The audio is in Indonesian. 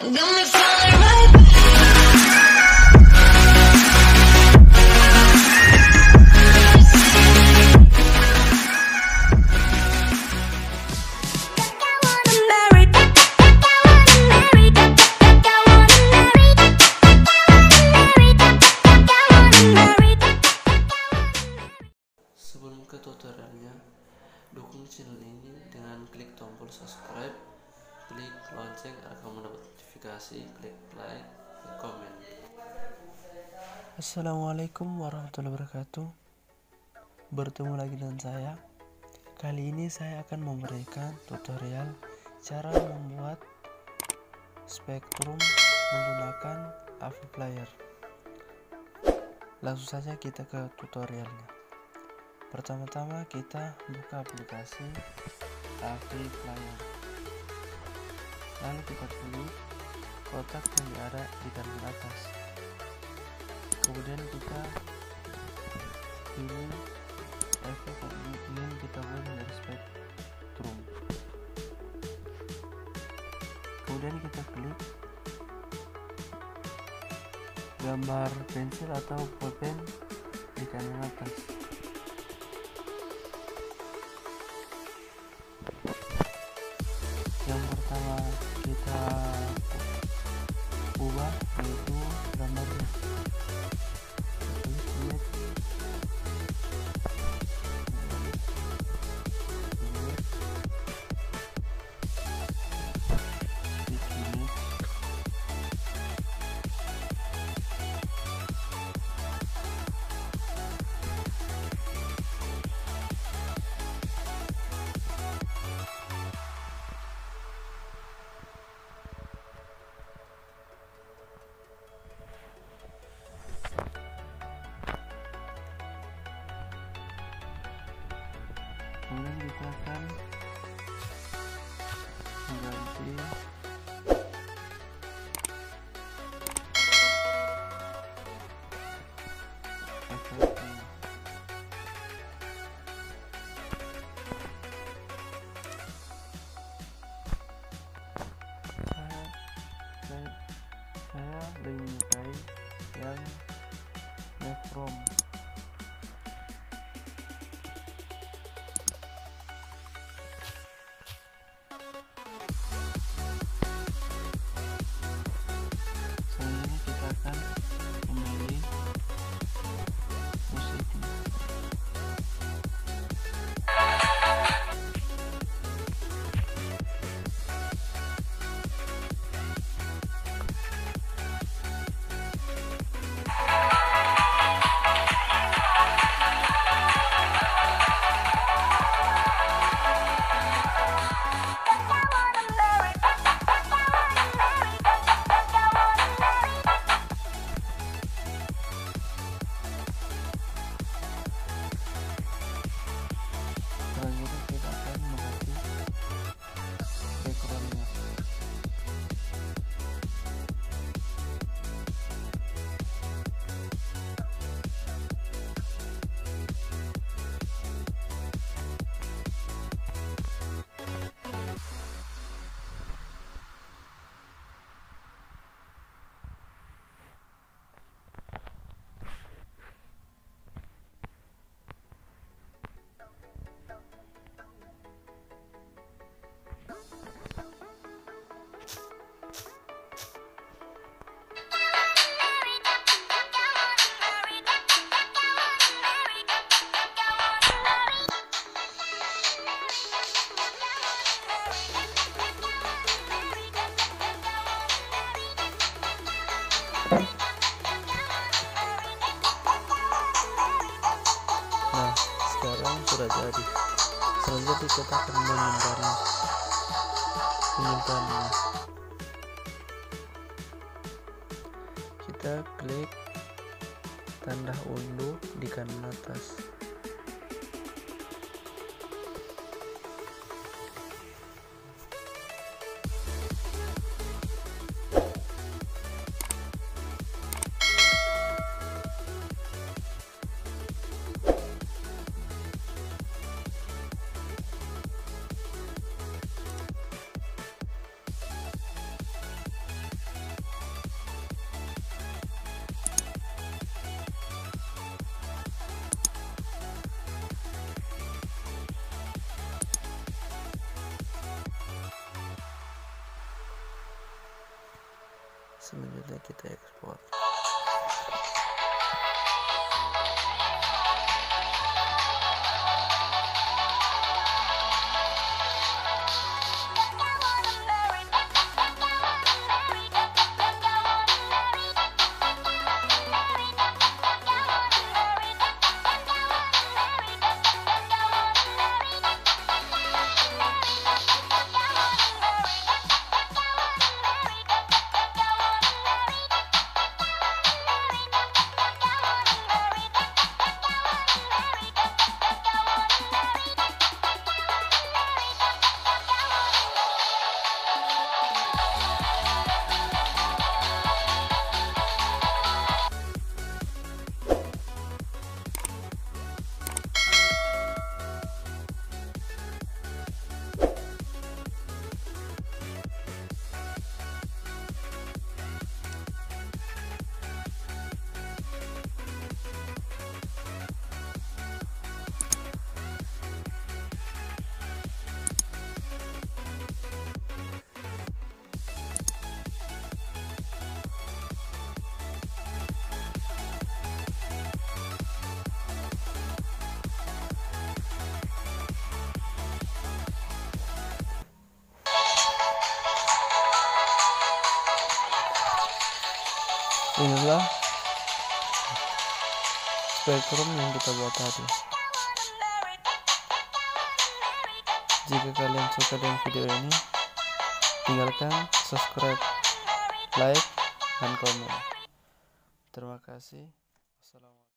Sebelum ke tutorialnya, dukung channel ini dengan klik tombol subscribe, klik lonceng agar mendapat notifikasi, klik like, klik komen. Assalamualaikum warahmatullahi wabarakatuh. Bertemu lagi dengan saya. Kali ini saya akan memberikan tutorial cara membuat spektrum menggunakan Avee Player. Langsung saja kita ke tutorialnya. Pertama-tama kita buka aplikasi Avee Player. Lalu kita klik kotak yang ada di kanan atas. Kemudian kita pilih efek yang ingin kita buat dari spektrum. Kemudian kita klik gambar pensil atau pulpen di kanan atas. Yang pertama kita ubah yaitu gambarnya. Kemudian kita akan mengganti efeknya. Saya lebih menyukai yang from. Nah, sekarang sudah jadi. Selanjutnya kita akan menyimpannya. Kita klik tanda unduh di kanan atas. Selanjutnya kita ekspor. Inilah spektrum yang kita buat tadi. Jika kalian suka dengan video ini, tinggalkan subscribe, like, dan komen. Terima kasih. Assalamualaikum.